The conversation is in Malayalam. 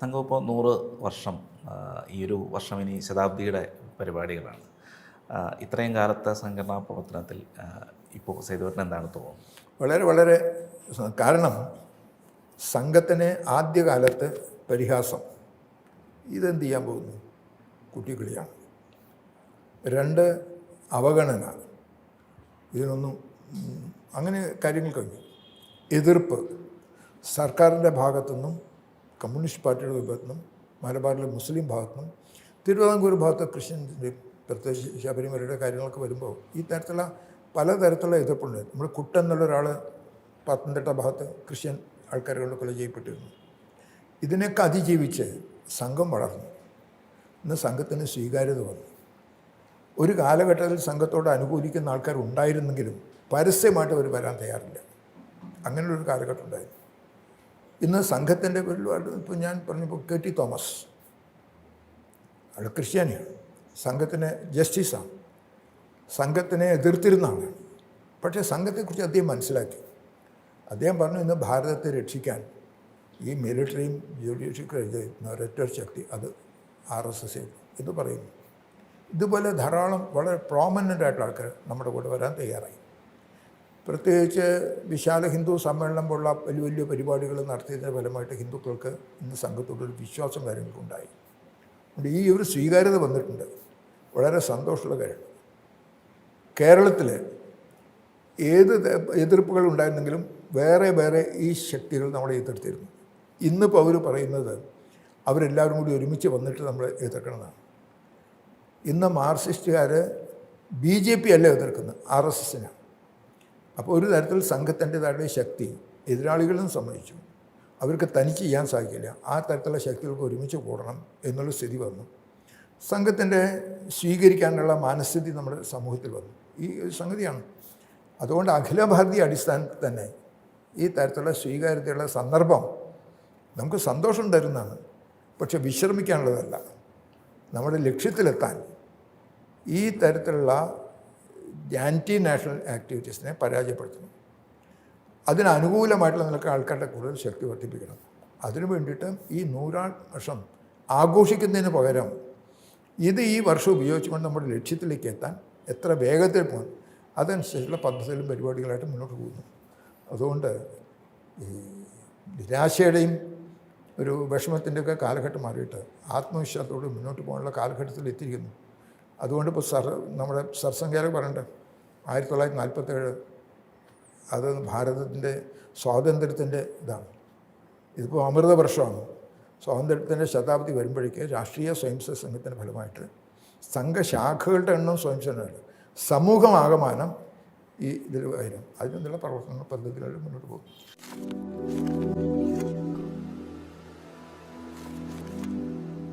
സംഘം ഇപ്പോൾ 100 വർഷം, ഈ ഒരു വർഷം ഇനി ശതാബ്ദിയുടെ പരിപാടികളാണ്. ഇത്രയും കാലത്തെ സംഘടനാ പ്രവർത്തനത്തിൽ ഇപ്പോൾ സേതുവേട്ടന് എന്താണ് തോന്നുന്നത്? വളരെ വളരെ കാരണം സംഘത്തിന് ആദ്യകാലത്ത് പരിഹാസം, ഇതെന്ത് ചെയ്യാൻ പോകുന്നു, കുട്ടിക്കളിയാണ്. 2 അവഗണന, ഇതിനൊന്നും അങ്ങനെ കാര്യങ്ങൾ കഴിഞ്ഞു. എതിർപ്പ് സർക്കാരിൻ്റെ ഭാഗത്തുനിന്നും കമ്മ്യൂണിസ്റ്റ് പാർട്ടിയുടെ വിഭാഗത്തുനിന്നും മലബാറിലെ മുസ്ലിം ഭാഗത്തുനിന്നും തിരുവിതാംകൂർ ഭാഗത്ത് ക്രിസ്ത്യൻസിൻ്റെ പ്രത്യേകിച്ച് ശബരിമലയുടെ കാര്യങ്ങളൊക്കെ വരുമ്പോൾ ഈ തരത്തിലുള്ള പലതരത്തിലുള്ള എതിർപ്പുണ്ട്. നമ്മൾ കുട്ടെന്നുള്ള ഒരാൾ പത്തനംതിട്ട ഭാഗത്ത് ക്രിസ്ത്യൻ ആൾക്കാരുകൊണ്ട് കൊല ചെയ്യപ്പെട്ടിരുന്നു. ഇതിനൊക്കെ അതിജീവിച്ച് സംഘം വളർന്നു. ഇന്ന് സംഘത്തിന് സ്വീകാര്യത വന്നു. ഒരു കാലഘട്ടത്തിൽ സംഘത്തോട് അനുകൂലിക്കുന്ന ആൾക്കാർ ഉണ്ടായിരുന്നെങ്കിലും പരസ്യമായിട്ട് അവർ വരാൻ തയ്യാറില്ല. അങ്ങനെയുള്ളൊരു കാലഘട്ടം ഉണ്ടായിരുന്നു. ഇന്ന് സംഘത്തിൻ്റെ പേരിൽ ഇപ്പോൾ ഞാൻ പറഞ്ഞപ്പോൾ കെ ടി തോമസ്, അയാൾ ക്രിസ്ത്യാനിയാണ്, സംഘത്തിന് ജസ്റ്റിസാണ്, സംഘത്തിനെ എതിർത്തിരുന്ന ആളാണ്. പക്ഷേ സംഘത്തെക്കുറിച്ച് അദ്ദേഹം മനസ്സിലാക്കി. അദ്ദേഹം പറഞ്ഞു, ഇന്ന് ഭാരതത്തെ രക്ഷിക്കാൻ ഈ മിലിറ്ററിയും ജുഡീഷ്യക്കും ഒരൊറ്റ ശക്തി, അത് RSS എന്ന് പറയുന്നു. ഇതുപോലെ ധാരാളം വളരെ പ്രോമനൻ്റ് ആയിട്ടുള്ള ആൾക്കാർ നമ്മുടെ കൂടെ വരാൻ തയ്യാറായി. പ്രത്യേകിച്ച് വിശാല ഹിന്ദു സമ്മേളനം പോലുള്ള വലിയ വലിയ പരിപാടികൾ നടത്തിയതിൻ്റെ ഫലമായിട്ട് ഹിന്ദുക്കൾക്ക് ഇന്ന് സംഘത്തോടൊരു വിശ്വാസം കാര്യങ്ങളൊക്കെ ഉണ്ടായി. അതുകൊണ്ട് ഈ ഒരു സ്വീകാര്യത വന്നിട്ടുണ്ട്. വളരെ സന്തോഷമുള്ള കാര്യമാണ്. കേരളത്തിൽ ഏത് എതിർപ്പുകൾ ഉണ്ടായിരുന്നെങ്കിലും വേറെ വേറെ ഈ ശക്തികൾ നമ്മളെ എതിർത്തിരുന്നു. ഇന്നിപ്പോൾ അവർ പറയുന്നത് അവരെല്ലാവരും കൂടി ഒരുമിച്ച് വന്നിട്ട് നമ്മളെ എതിർക്കണമെന്നാണ്. ഇന്ന് മാർക്സിസ്റ്റുകാർ BJP അല്ല എതിർക്കുന്നത്, RSSനാണ്. അപ്പോൾ ഒരു തരത്തിൽ സംഘത്തിൻ്റെതായിട്ടുള്ള ശക്തി എതിരാളികളും സമ്മതിച്ചു. അവർക്ക് തനിച്ച് ചെയ്യാൻ സാധിക്കില്ല. ആ തരത്തിലുള്ള ശക്തികൾക്ക് ഒരുമിച്ച് കൂടണം എന്നുള്ള സ്ഥിതി വന്നു. സംഘത്തിൻ്റെ സ്വീകരിക്കാനുള്ള മനസ്ഥിതി നമ്മുടെ സമൂഹത്തിൽ വന്നു. ഈ സംഗതിയാണ്. അതുകൊണ്ട് അഖില ഭാരതീയ അടിസ്ഥാനത്തിൽ തന്നെ ഈ തരത്തിലുള്ള സ്വീകാര്യതയുള്ള സന്ദർഭം നമുക്ക് സന്തോഷം തരുന്നതാണ്. പക്ഷെ വിശ്രമിക്കാനുള്ളതല്ല. നമ്മുടെ ലക്ഷ്യത്തിലെത്താൻ ഈ തരത്തിലുള്ള ആൻറ്റി നാഷണൽ ആക്ടിവിറ്റീസിനെ പരാജയപ്പെടുത്തണം. അതിനനുകൂലമായിട്ടുള്ള നിലക്ക് ആൾക്കാരുടെ കൂടുതൽ ശക്തി വർദ്ധിപ്പിക്കണം. അതിനു വേണ്ടിയിട്ട് ഈ 100 വർഷം ആഘോഷിക്കുന്നതിന് പകരം ഇത് ഈ വർഷം ഉപയോഗിച്ചുകൊണ്ട് നമ്മുടെ ലക്ഷ്യത്തിലേക്ക് എത്താൻ എത്ര വേഗത്തിൽ പോകും, അതനുസരിച്ചുള്ള പദ്ധതികളും പരിപാടികളായിട്ട് മുന്നോട്ട് പോകുന്നു. അതുകൊണ്ട് ഈ നിരാശയുടെയും ഒരു വിഷമത്തിൻ്റെയൊക്കെ കാലഘട്ടം മാറിയിട്ട് ആത്മവിശ്വാസത്തോടെ മുന്നോട്ട് പോകാനുള്ള കാലഘട്ടത്തിൽ എത്തിയിരിക്കുന്നു. അതുകൊണ്ട് ഇപ്പോൾ നമ്മുടെ സർസംഘചാലക് പറയണ്ട 1947 അത് ഭാരതത്തിൻ്റെ സ്വാതന്ത്ര്യത്തിൻ്റെ ഇതാണ്. ഇതിപ്പോൾ അമൃത വർഷമാണ്. സ്വാതന്ത്ര്യത്തിൻ്റെ ശതാബ്ദി വരുമ്പോഴേക്ക് രാഷ്ട്രീയ സ്വയംസേവക സംഘത്തിൻ്റെ ഫലമായിട്ട് സംഘശാഖകളുടെ എണ്ണം സ്വയംസേവനമാണ്, സമൂഹമാകമാനം ഈ ഇതിൽ വരും. അതിനുള്ള പ്രവർത്തനങ്ങൾ പദ്ധതികളിൽ മുന്നോട്ട് പോകും.